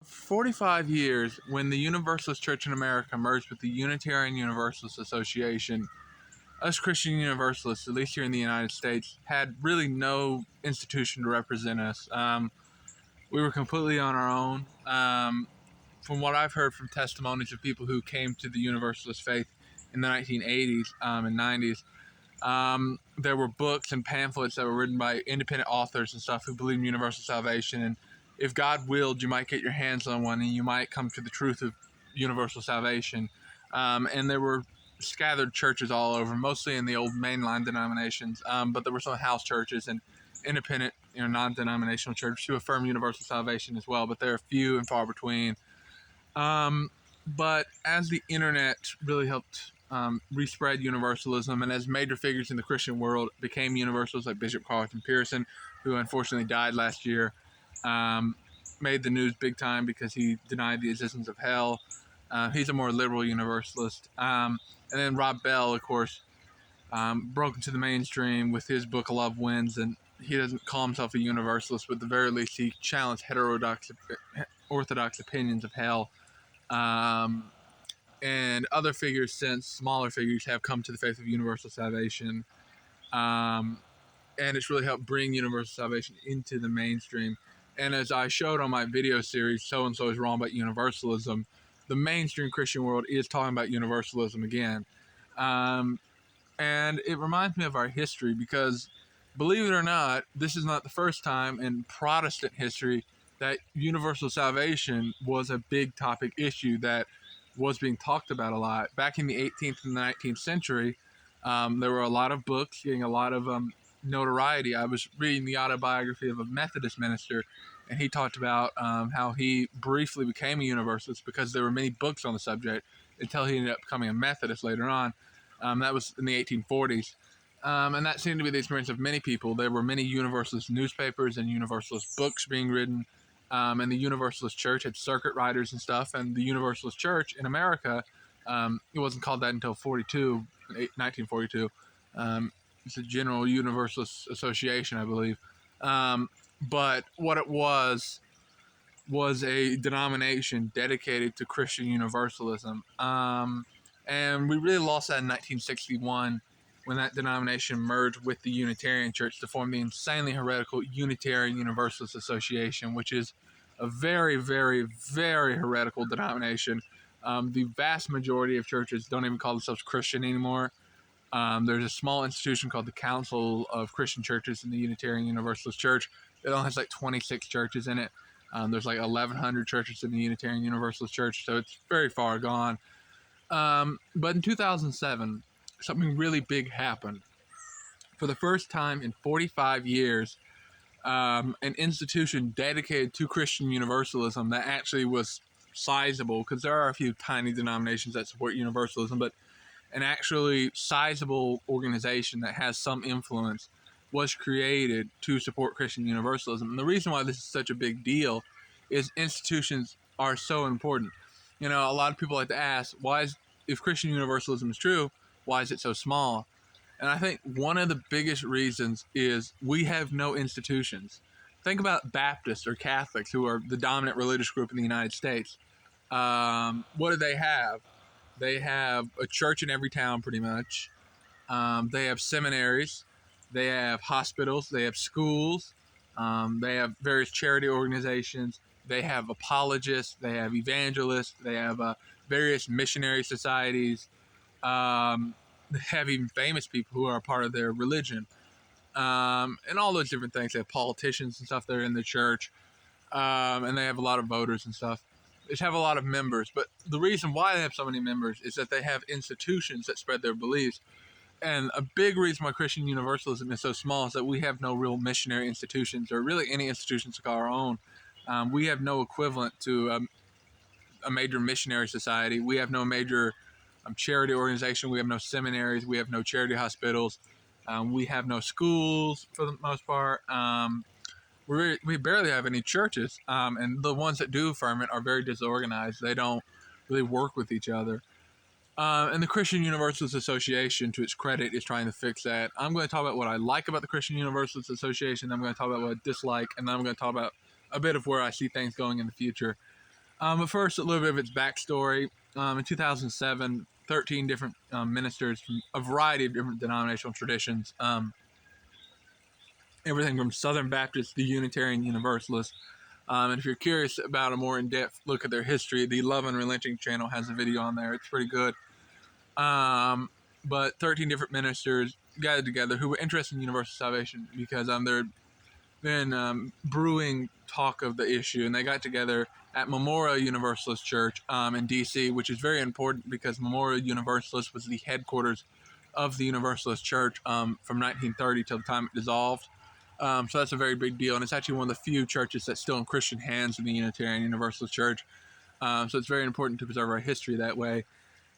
45 years, when the Universalist Church in America merged with the Unitarian Universalist Association, us Christian Universalists, at least here in the United States, had really no institution to represent us. We were completely on our own. From what I've heard from testimonies of people who came to the Universalist faith in the 1980s and 90s, there were books and pamphlets that were written by independent authors and stuff who believed in universal salvation. And if God willed, you might get your hands on one and you might come to the truth of universal salvation. And there were scattered churches all over, mostly in the old mainline denominations, but there were some house churches and independent, non-denominational churches who affirm universal salvation as well, but they're few and far between. But as the internet really helped respread universalism, and as major figures in the Christian world became universalists, like Bishop Carlton Pearson, who unfortunately died last year, made the news big time because he denied the existence of hell. He's a more liberal universalist. And then Rob Bell, of course, broke into the mainstream with his book Love Wins, and he doesn't call himself a universalist, but at the very least he challenged orthodox opinions of hell. And other figures since, smaller figures, have come to the faith of universal salvation. And it's really helped bring universal salvation into the mainstream. And as I showed on my video series, So-and-so is Wrong About Universalism, the mainstream Christian world is talking about universalism again. And it reminds me of our history because, believe it or not, this is not the first time in Protestant history that universal salvation was a big topic issue that was being talked about a lot. Back in the 18th and the 19th century, there were a lot of books getting a lot of notoriety. I was reading the autobiography of a Methodist minister, and he talked about how he briefly became a Universalist because there were many books on the subject until he ended up becoming a Methodist later on. That was in the 1840s. And that seemed to be the experience of many people. There were many Universalist newspapers and Universalist books being written. And the Universalist Church had circuit riders and stuff. And the Universalist Church in America, it wasn't called that until 1942. It's the General Universalist Association, I believe. But what it was a denomination dedicated to Christian Universalism. And we really lost that in 1961 when that denomination merged with the Unitarian Church to form the insanely heretical Unitarian Universalist Association, which is a very, very, very heretical denomination. The vast majority of churches don't even call themselves Christian anymore. There's a small institution called the Council of Christian Churches in the Unitarian Universalist Church. It only has like 26 churches in it. There's like 1,100 churches in the Unitarian Universalist Church, so it's very far gone. But in 2007, something really big happened. For the first time in 45 years, an institution dedicated to Christian Universalism that actually was sizable, because there are a few tiny denominations that support Universalism, but an actually sizable organization that has some influence was created to support Christian Universalism. And the reason why this is such a big deal is institutions are so important. A lot of people like to ask, if Christian Universalism is true, why is it so small? And I think one of the biggest reasons is we have no institutions. Think about Baptists or Catholics, who are the dominant religious group in the United States. What do they have? They have a church in every town, pretty much. They have seminaries. They have hospitals. They have schools. They have various charity organizations. They have apologists. They have evangelists. They have various missionary societies. They have even famous people who are a part of their religion. And all those different things. They have politicians and stuff that are in the church. And they have a lot of voters and stuff. They have a lot of members. But the reason why they have so many members is that they have institutions that spread their beliefs. And a big reason why Christian Universalism is so small is that we have no real missionary institutions, or really any institutions to call our own. We have no equivalent to a major missionary society. We have no major charity organization. We have no seminaries. We have no charity hospitals. We have no schools for the most part. We barely have any churches. And the ones that do affirm it are very disorganized. They don't really work with each other. And the Christian Universalist Association, to its credit, is trying to fix that. I'm going to talk about what I like about the Christian Universalist Association. I'm going to talk about what I dislike. And then I'm going to talk about a bit of where I see things going in the future. But first, a little bit of its backstory. In 2007, 13 different ministers from a variety of different denominational traditions, everything from Southern Baptist to Unitarian Universalist. And if you're curious about a more in-depth look at their history, the Love Unrelenting channel has a video on there. It's pretty good. But 13 different ministers gathered together who were interested in universal salvation because there had been brewing talk of the issue, and they got together at Memorial Universalist Church in D.C., which is very important because Memorial Universalist was the headquarters of the Universalist Church from 1930 till the time it dissolved. So that's a very big deal, and it's actually one of the few churches that's still in Christian hands in the Unitarian Universalist Church. So it's very important to preserve our history that way.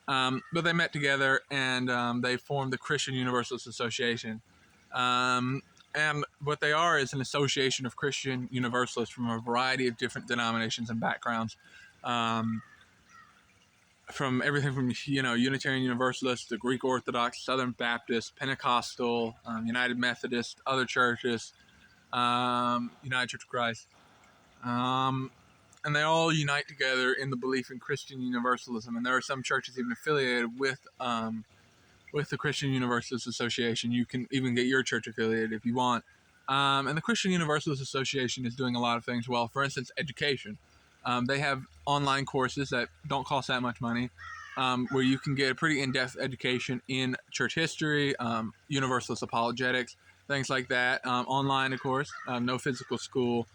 But they met together and they formed the Christian Universalist Association. And what they are is an association of Christian Universalists from a variety of different denominations and backgrounds. From everything from, Unitarian Universalists to Greek Orthodox, Southern Baptist, Pentecostal, United Methodist, other churches, United Church of Christ. And they all unite together in the belief in Christian Universalism. And there are some churches even affiliated with the Christian Universalist Association. You can even get your church affiliated if you want. And the Christian Universalist Association is doing a lot of things well. For instance, education. They have online courses that don't cost that much money, where you can get a pretty in-depth education in church history, Universalist apologetics, things like that. Online, of course, no physical school.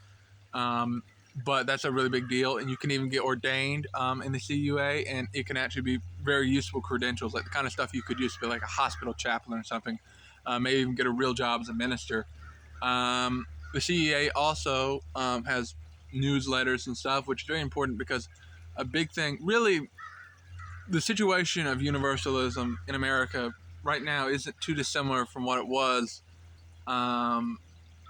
But that's a really big deal, and you can even get ordained in the CUA, and it can actually be very useful credentials, like the kind of stuff you could use to be like a hospital chaplain or something, maybe even get a real job as a minister. The CEA also has newsletters and stuff, which is very important because a big thing, really, the situation of universalism in America right now isn't too dissimilar from what it was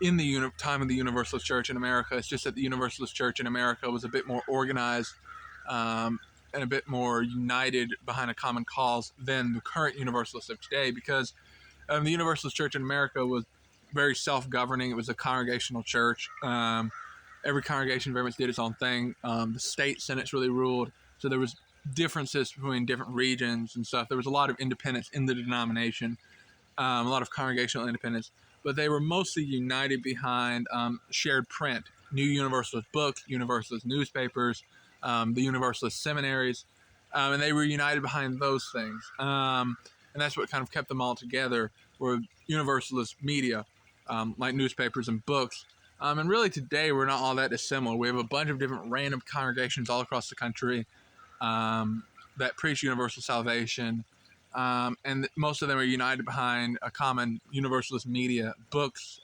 in the time of the Universalist Church in America. It's just that the Universalist Church in America was a bit more organized and a bit more united behind a common cause than the current Universalists of today, because the Universalist Church in America was very self-governing. It was a congregational church. Every congregation very much did its own thing. The state senates really ruled, so there was differences between different regions and stuff. There was a lot of independence in the denomination, a lot of congregational independence, but they were mostly united behind shared print, New Universalist books, Universalist newspapers, the Universalist seminaries, and they were united behind those things. And that's what kind of kept them all together, were Universalist media, like newspapers and books. And really today we're not all that dissimilar. We have a bunch of different random congregations all across the country that preach universal salvation. And most of them are united behind a common Universalist media, books,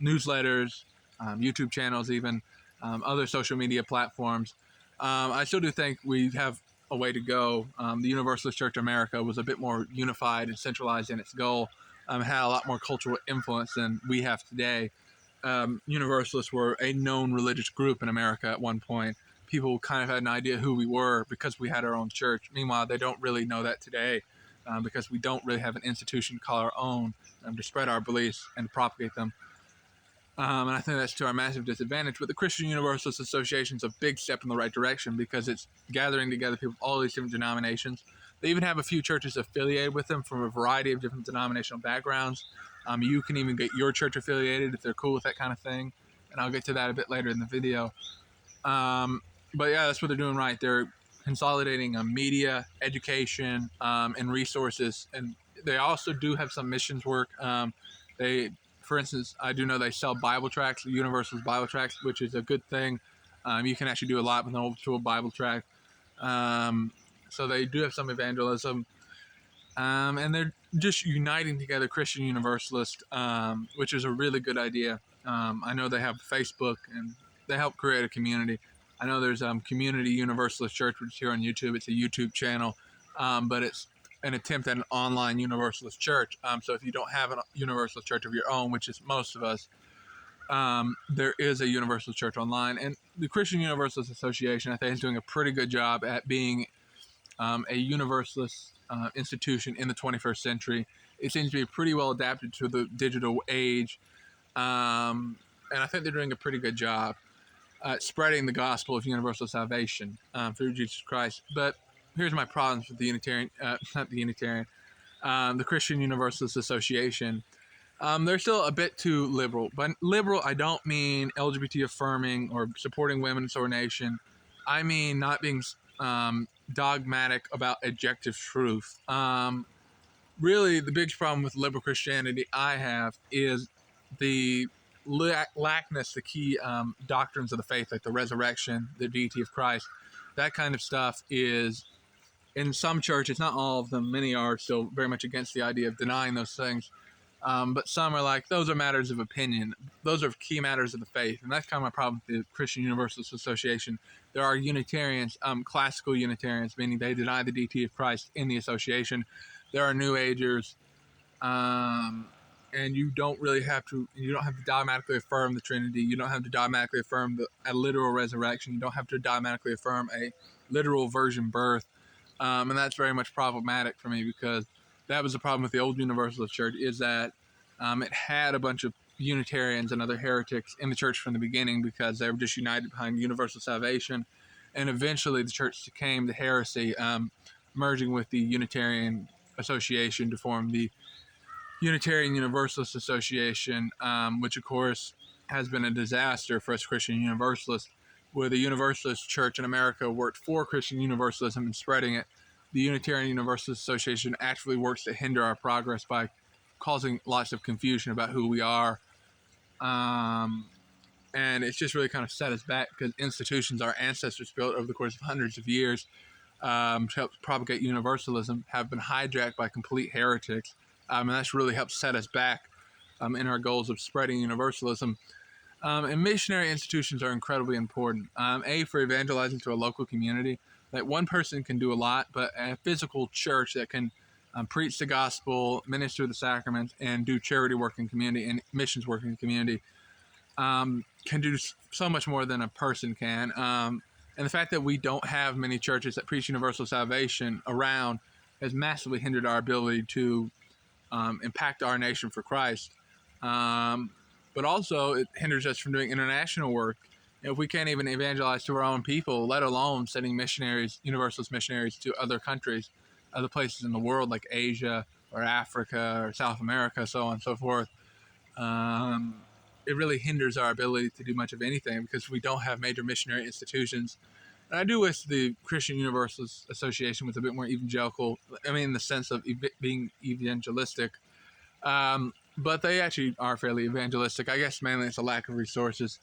newsletters, YouTube channels, even other social media platforms. I still do think we have a way to go. The Universalist Church of America was a bit more unified and centralized in its goal, had a lot more cultural influence than we have today. Universalists were a known religious group in America at one point. People kind of had an idea who we were because we had our own church. Meanwhile, they don't really know that today because we don't really have an institution to call our own to spread our beliefs and propagate them. And I think that's to our massive disadvantage. But the Christian Universalist Association is a big step in the right direction because it's gathering together people of all these different denominations. They even have a few churches affiliated with them from a variety of different denominational backgrounds. You can even get your church affiliated if they're cool with that kind of thing. And I'll get to that a bit later in the video. But yeah, that's what they're doing right. They're consolidating media, education, and resources. And they also do have some missions work. For instance, I do know they sell Bible tracts, Universalist Bible tracts, which is a good thing. You can actually do a lot with an old Bible tract. So they do have some evangelism. And they're just uniting together Christian Universalists, which is a really good idea. I know they have Facebook, and they help create a community. I know there's Community Universalist Church, which is here on YouTube. It's a YouTube channel, but it's an attempt at an online Universalist church. So if you don't have a Universalist church of your own, which is most of us, there is a Universalist church online. And the Christian Universalist Association, I think, is doing a pretty good job at being a Universalist institution in the 21st century. It seems to be pretty well adapted to the digital age, and I think they're doing a pretty good job. spreading the gospel of universal salvation through Jesus Christ. But here's my problems with the Unitarian, not the Unitarian, the Christian Universalist Association. They're still a bit too liberal. But liberal, I don't mean LGBT affirming or supporting women's ordination. I mean not being dogmatic about objective truth. Really, the biggest problem with liberal Christianity I have is the lackness, the key doctrines of the faith, like the resurrection, the deity of Christ. That kind of stuff is, in some churches, not all of them, many are still very much against the idea of denying those things. But some are like, those are matters of opinion. Those are key matters of the faith. And that's kind of my problem with the Christian Universalist Association. There are Unitarians, classical Unitarians, meaning they deny the deity of Christ in the association. There are New Agers, and you don't have to dogmatically affirm the Trinity. You don't have to dogmatically affirm a literal resurrection. You don't have to dogmatically affirm a literal virgin birth. And that's very much problematic for me, because that was the problem with the old Universalist Church, is that it had a bunch of Unitarians and other heretics in the church from the beginning, because they were just united behind universal salvation. And eventually the church came to heresy, merging with the Unitarian Association to form the Unitarian Universalist Association, which of course has been a disaster for us Christian Universalists, where the Universalist Church in America worked for Christian Universalism and spreading it. The Unitarian Universalist Association actively works to hinder our progress by causing lots of confusion about who we are. And it's just really kind of set us back, because institutions our ancestors built over the course of hundreds of years to help propagate universalism have been hijacked by complete heretics. And that's really helped set us back in our goals of spreading universalism. And missionary institutions are incredibly important. For evangelizing to a local community. Like, one person can do a lot, but a physical church that can preach the gospel, minister the sacraments, and do charity work in community and missions work in the community can do so much more than a person can. And the fact that we don't have many churches that preach universal salvation around has massively hindered our ability to impact our nation for Christ. But also, it hinders us from doing international work. If we can't even evangelize to our own people, let alone sending missionaries, Universalist missionaries, to other countries, other places in the world, like Asia or Africa or South America, so on and so forth, it really hinders our ability to do much of anything, because we don't have major missionary institutions. And I do wish the Christian Universalist Association was a bit more evangelical. I mean, in the sense of being evangelistic. But they actually are fairly evangelistic. I guess mainly it's a lack of resources.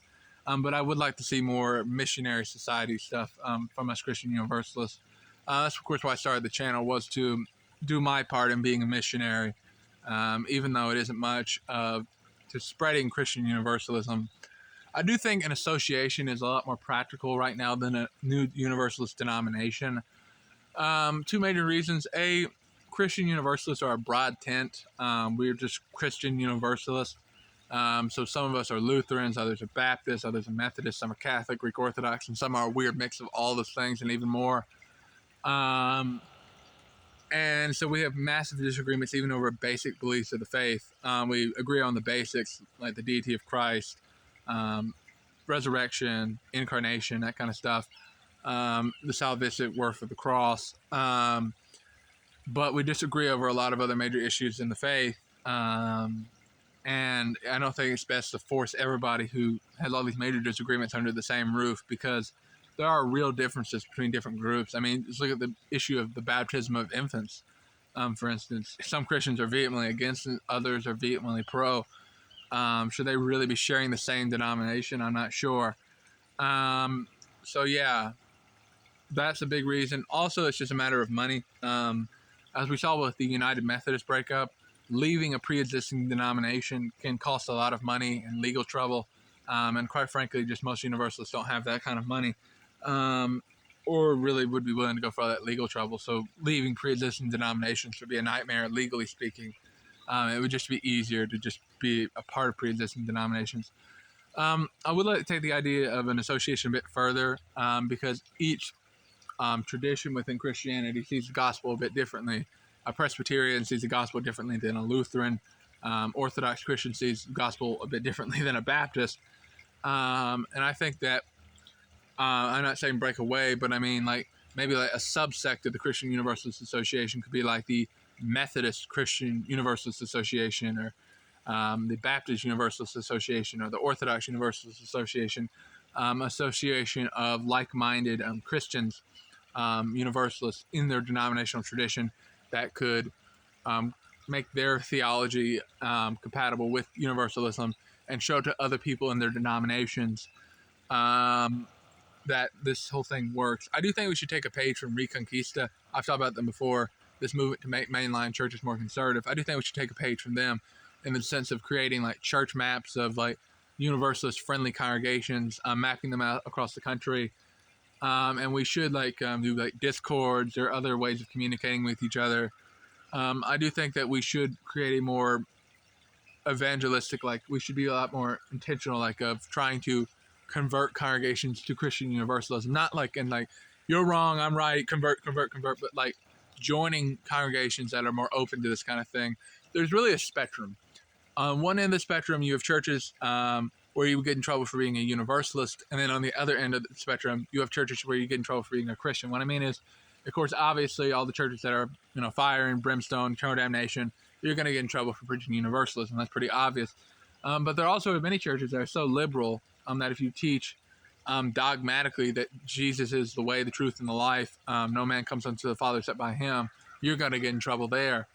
But I would like to see more missionary society stuff from us Christian Universalists. That's, of course, why I started the channel, was to do my part in being a missionary, even though it isn't much to spreading Christian Universalism. I do think an association is a lot more practical right now than a new Universalist denomination. Two major reasons. Christian Universalists are a broad tent. We're just Christian Universalists. So some of us are Lutherans, others are Baptists, others are Methodists, some are Catholic, Greek Orthodox, and some are a weird mix of all those things and even more. And so we have massive disagreements even over basic beliefs of the faith. We agree on the basics, like the deity of Christ, resurrection, incarnation, that kind of stuff, the salvific worth of the cross. But we disagree over a lot of other major issues in the faith. And I don't think it's best to force everybody who has all these major disagreements under the same roof, because there are real differences between different groups. I mean, just look at the issue of the baptism of infants, for instance. Some Christians are vehemently against it, others are vehemently pro. Should they really be sharing the same denomination? I'm not sure. So yeah, that's a big reason. Also, it's just a matter of money. As we saw with the United Methodist breakup, leaving a pre-existing denomination can cost a lot of money and legal trouble. And quite frankly, just most Universalists don't have that kind of money, or really would be willing to go for all that legal trouble. So leaving pre-existing denominations would be a nightmare, legally speaking. It would just be easier to just be a part of pre-existing denominations. I would like to take the idea of an association a bit further, because each tradition within Christianity sees the gospel a bit differently. A Presbyterian sees the gospel differently than a Lutheran. Orthodox Christian sees the gospel a bit differently than a Baptist. And I think that I'm not saying break away, but I mean like maybe like a subsect of the Christian Universalist Association could be like the Methodist Christian Universalist Association, or the Baptist Universalist Association, or the Orthodox Universalist Association, association of like-minded Christians, Universalists in their denominational tradition that could um, make their theology compatible with Universalism and show to other people in their denominations um, that this whole thing works. I do think we should take a page from Reconquista. I've talked about them before. This movement to make mainline churches more conservative. I do think we should take a page from them in the sense of creating like church maps of like Universalist friendly congregations, mapping them out across the country. And we should like do like discords or other ways of communicating with each other. I do think that we should create a more evangelistic, like we should be a lot more intentional, like of trying to convert congregations to Christian Universalism. Not like in like you're wrong, I'm right, convert, but like joining congregations that are more open to this kind of thing. There's really a spectrum. On one end of the spectrum, you have churches where you would get in trouble for being a Universalist, and then on the other end of the spectrum, you have churches where you get in trouble for being a Christian. What I mean is, of course, obviously, all the churches that are fire and brimstone, eternal damnation, you're going to get in trouble for preaching Universalism. That's pretty obvious. But there are also many churches that are so liberal that if you teach dogmatically that Jesus is the way, the truth, and the life, no man comes unto the Father except by Him, you're going to get in trouble there.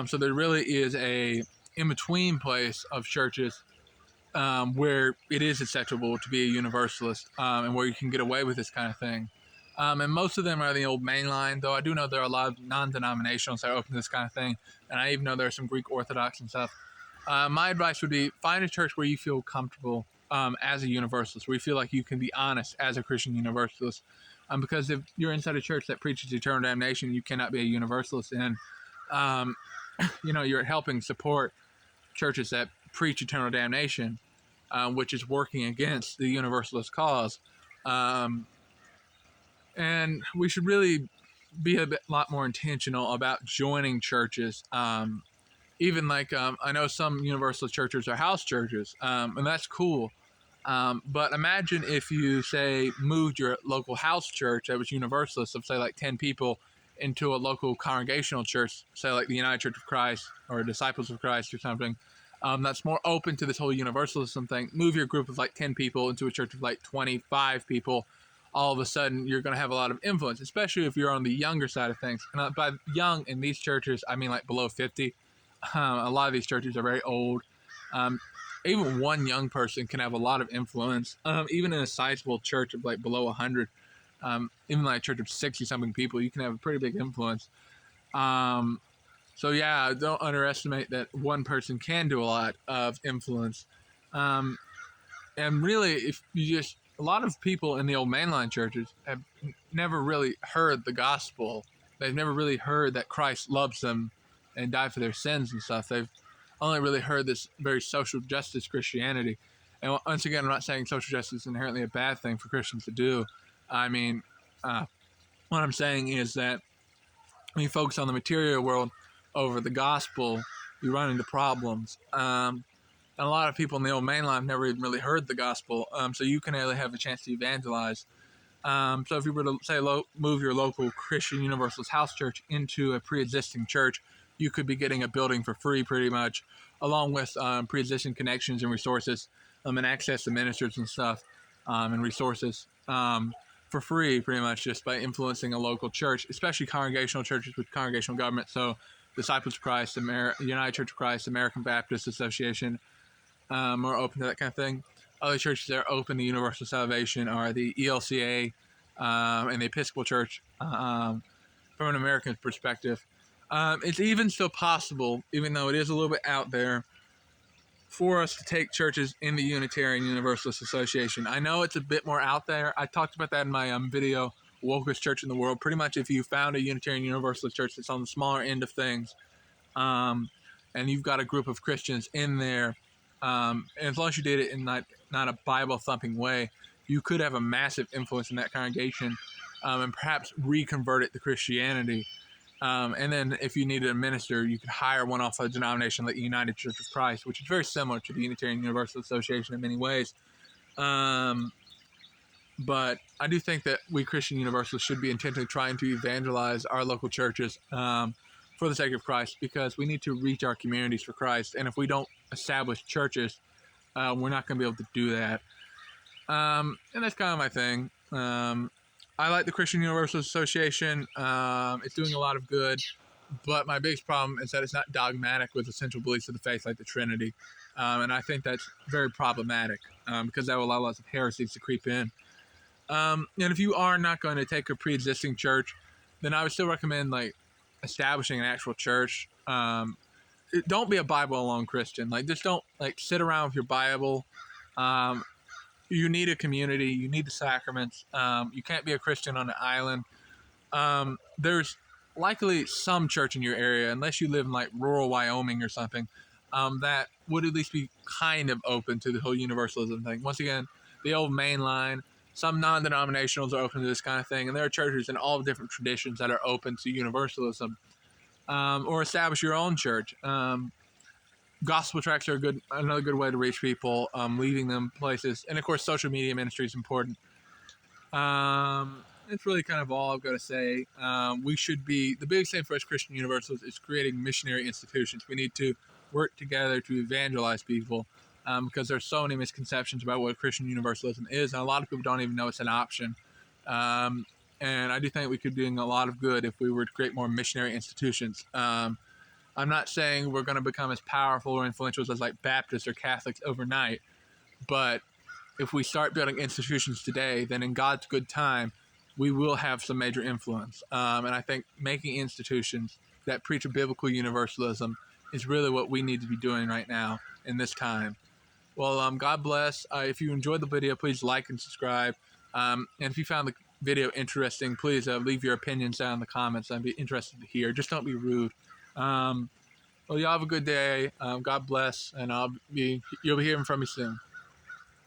So there really is a in-between place of churches where it is acceptable to be a Universalist and where you can get away with this kind of thing. And most of them are the old mainline, though I do know there are a lot of non-denominationals that are open to this kind of thing, and I even know there are some Greek Orthodox and stuff. My advice would be find a church where you feel comfortable as a Universalist, where you feel like you can be honest as a Christian Universalist. Because if you're inside a church that preaches eternal damnation, you cannot be a Universalist, and you're helping support churches that preach eternal damnation, which is working against the Universalist cause. And we should really be a lot more intentional about joining churches. Even like I know some Universalist churches are house churches, and that's cool. But imagine if you, say, moved your local house church that was Universalist of, say, like 10 people into a local congregational church, say like the United Church of Christ or Disciples of Christ or something, that's more open to this whole Universalism thing. Move your group of like 10 people into a church of like 25 people. All of a sudden, you're going to have a lot of influence, especially if you're on the younger side of things. And by young in these churches, I mean like below 50. A lot of these churches are very old. Even one young person can have a lot of influence. Even in a sizable church of like below 100, even like a church of 60-something people, you can have a pretty big influence. So yeah, don't underestimate that one person can do a lot of influence. And really, if you just, a lot of people in the old mainline churches have never really heard the gospel. They've never really heard that Christ loves them and died for their sins and stuff. They've only really heard this very social justice Christianity. And once again, I'm not saying social justice is inherently a bad thing for Christians to do. I mean, what I'm saying is that when you focus on the material world over the gospel, you run into problems. And a lot of people in the old mainline have never even really heard the gospel, so you can really have a chance to evangelize. So if you were to, say, move your local Christian Universalist house church into a pre-existing church, you could be getting a building for free pretty much, along with pre-existing connections and resources and access to ministers and stuff and resources for free pretty much just by influencing a local church, especially congregational churches with congregational government. So Disciples of Christ, United Church of Christ, American Baptist Association, are open to that kind of thing. Other churches that are open to universal salvation are the ELCA and the Episcopal Church from an American perspective. It's even still possible, even though it is a little bit out there, for us to take churches in the Unitarian Universalist Association. I know it's a bit more out there. I talked about that in my video, Wokest Church in the World. Pretty much if you found a Unitarian Universalist church that's on the smaller end of things, and you've got a group of Christians in there, and as long as you did it in not a Bible-thumping way, you could have a massive influence in that congregation and perhaps reconvert it to Christianity. And then if you needed a minister, you could hire one off a denomination like the United Church of Christ, which is very similar to the Unitarian Universalist Association in many ways. But I do think that we Christian Universalists should be intentionally trying to evangelize our local churches for the sake of Christ, because we need to reach our communities for Christ. And if we don't establish churches, we're not going to be able to do that. And that's kind of my thing. I like the Christian Universalist Association. It's doing a lot of good, but my biggest problem is that it's not dogmatic with essential beliefs of the faith like the Trinity. And I think that's very problematic because that will allow lots of heresies to creep in. And if you are not going to take a pre-existing church, then I would still recommend like establishing an actual church. Don't be a Bible alone Christian. Like, just don't like sit around with your Bible. You need a community. You need the sacraments. You can't be a Christian on an island. There's likely some church in your area, unless you live in like rural Wyoming or something, that would at least be kind of open to the whole universalism thing. Once again, the old main line. Some non-denominationals are open to this kind of thing, and there are churches in all different traditions that are open to universalism. Or establish your own church. Gospel tracts are another good way to reach people, leading them places, and of course, social media ministry is important. It's really kind of all I've got to say. We should be the biggest thing for us Christian Universalists is creating missionary institutions. We need to work together to evangelize people. Because there's so many misconceptions about what Christian Universalism is, and a lot of people don't even know it's an option. And I do think we could be doing a lot of good if we were to create more missionary institutions. I'm not saying we're going to become as powerful or influential as like Baptists or Catholics overnight, but if we start building institutions today, then in God's good time, we will have some major influence. And I think making institutions that preach a biblical universalism is really what we need to be doing right now in this time. Well, God bless. If you enjoyed the video, please like and subscribe. And if you found the video interesting, please leave your opinions down in the comments. I'd be interested to hear. Just don't be rude. Well, y'all have a good day. God bless, and you'll be hearing from me soon.